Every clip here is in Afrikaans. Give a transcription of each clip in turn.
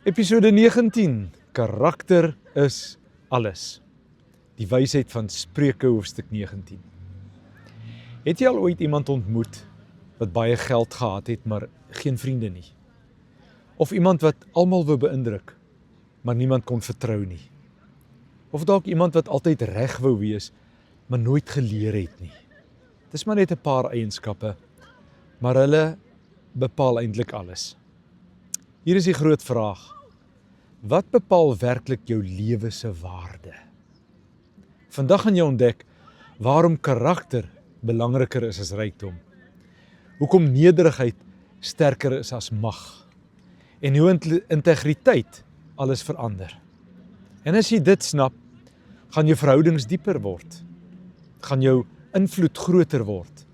Episode 19, karakter is alles. Die wysheid van Spreuke hoofstuk 19. Het jy al ooit iemand ontmoet wat baie geld gehad het, maar geen vriende nie? Of iemand wat almal wou beïndruk, maar niemand kon vertrou nie? Of dalk iemand wat altyd reg wou wees, maar nooit geleer het nie? Dis maar net 'n paar eienskappe, maar hulle bepaal eintlik alles. Hier is die groot vraag: wat bepaal werklik jou lewe se waarde? Vandag gaan jy ontdek waarom karakter belangriker is as rykdom. Hoekom nederigheid sterker is as mag. En hoe integriteit alles verander. En as jy dit snap, gaan jou verhoudings dieper word. Gaan jou invloed groter word.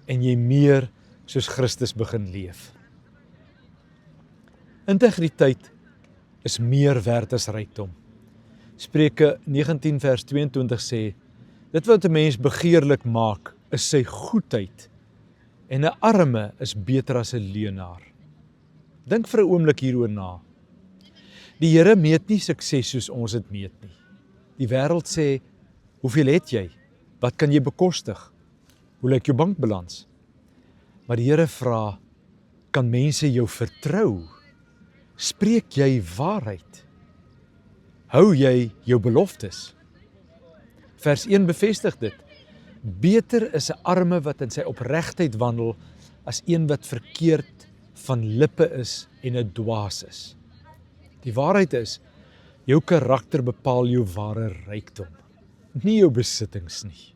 En jy meer soos Christus begin leef. Integriteit is meer werd as rykdom. Spreuke 19 vers 22 sê, dit wat 'n mens begeerlik maak, is sy goedheid, en 'n arme is beter as 'n leienaar. Dink vir 'n oomblik hieroor na. Die Here meet nie sukses soos ons dit meet nie. Die wêreld sê, hoeveel het jy? Wat kan jy bekostig? Hoe lyk jou bankbalans? Maar die Here vra, kan mense jou vertrou? Spreek jy waarheid? Hou jy jou beloftes? Vers 1 bevestig dit. Beter is 'n arme wat in sy opregtheid wandel, as een wat verkeerd van lippe is en 'n dwaas is. Die waarheid is, jou karakter bepaal jou ware rykdom, nie jou besittings nie.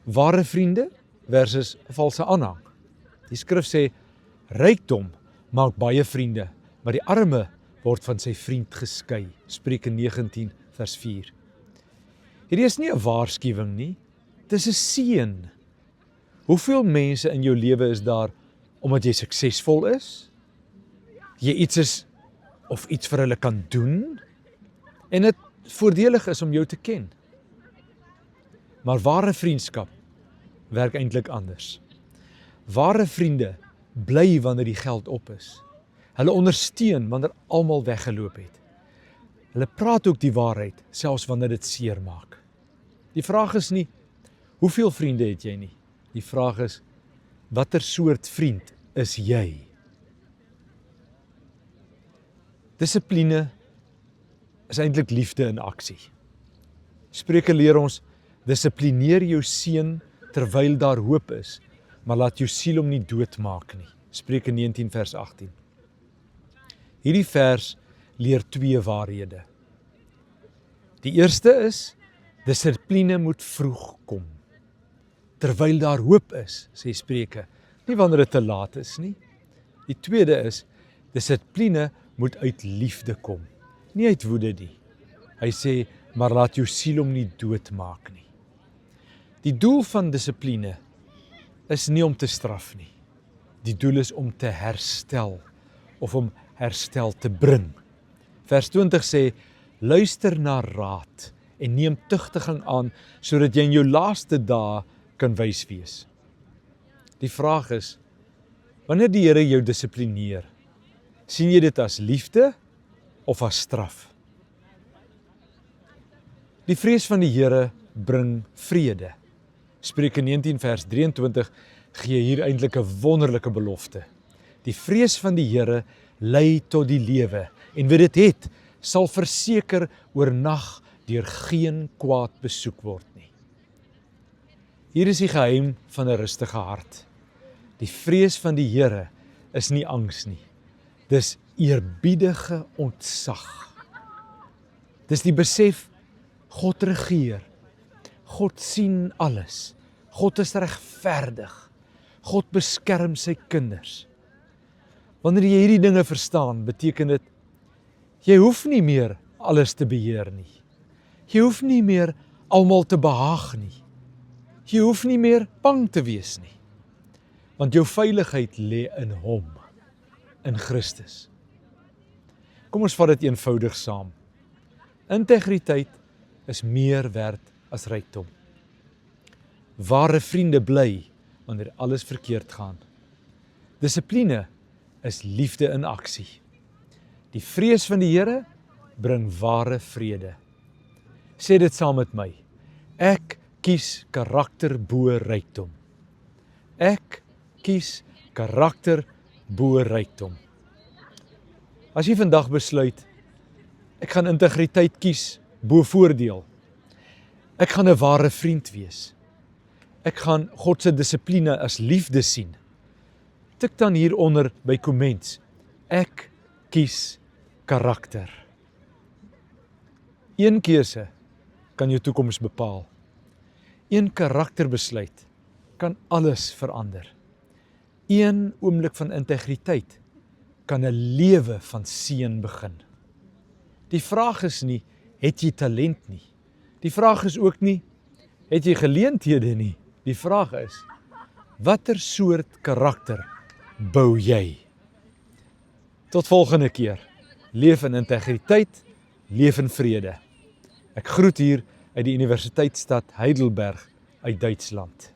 Ware vriende versus valse aanhang. Die skrif sê, rykdom maak baie vriende, maar die arme word van sy vriend geskei. Spreuke 19 vers 4. Hierdie is nie 'n waarskuwing nie, dis 'n seën. Hoeveel mense in jou lewe is daar omdat jy suksesvol is? Jy iets is of iets vir hulle kan doen en dit voordelig is om jou te ken. Maar ware vriendskap werk eintlik anders. Ware vriende bly wanneer die geld op is. Hulle ondersteun wanneer almal weggeloop het. Hulle praat ook die waarheid, selfs wanneer dit seer maak. Die vraag is nie, hoeveel vriende het jy nie? Die vraag is, watter soort vriend is jy? Dissipline is eintlik liefde in aksie. Spreuke leer ons, dissiplineer jou seun terwyl daar hoop is, maar laat jou siel hom nie doodmaak nie. Spreuke 19 vers 18. Hierdie vers leer twee waarhede. Die eerste is, dissipline moet vroeg kom. Terwyl daar hoop is, sê Spreuke, nie wanneer dit te laat is nie. Die tweede is, dissipline moet uit liefde kom, nie uit woede nie. Hy sê, maar laat jou siel hom nie doodmaak nie. Die doel van dissipline is nie om te straf nie. Die doel is om te herstel, of om herstel te bring. Vers 20 sê, luister na raad en neem tugtiging aan, sodat jy in jou laaste dae kan wys wees. Die vraag is, wanneer die Here jou dissiplineer, sien jy dit as liefde of as straf? Die vrees van die Here bring vrede. Spreuke 19 vers 23 gee hier eintlik 'n wonderlike belofte. Die vrees van die Here lei tot die lewe, en wie dit het, sal verseker oornag deur geen kwaad besoek word nie. Hier is die geheim van 'n rustige hart. Die vrees van die Here is nie angs nie. Dis eerbiedige ontzag. Dis die besef, God regeer. God sien alles. God is regverdig. God beskerm sy kinders. Wanneer jy hierdie dinge verstaan, beteken dit, jy hoef nie meer alles te beheer nie. Jy hoef nie meer almal te behaag nie. Jy hoef nie meer bang te wees nie. Want jou veiligheid lê in hom, in Christus. Kom ons vat dit eenvoudig saam. Integriteit is meer werd as rykdom. Ware vriende bly wanneer alles verkeerd gaan. Dissipline is liefde in aksie. Die vrees van die Here bring ware vrede. Sê dit saam met my. Ek kies karakter bo rykdom. Ek kies karakter bo rykdom. As jy vandag besluit, ek gaan integriteit kies bo voordeel. Ek gaan 'n ware vriend wees. Ek gaan God se dissipline as liefde sien. Tik dan hieronder by komments. Ek kies karakter. Een keuse kan jou toekoms bepaal. Een karakterbesluit kan alles verander. Een oomblik van integriteit kan 'n lewe van seën begin. Die vraag is nie, het jy talent nie? Die vraag is ook nie, het jy geleenthede nie? Die vraag is, watter soort karakter bou jy? Tot volgende keer. Leef in integriteit, leef in vrede. Ek groet hier uit die Universiteitsstad Heidelberg uit Duitsland.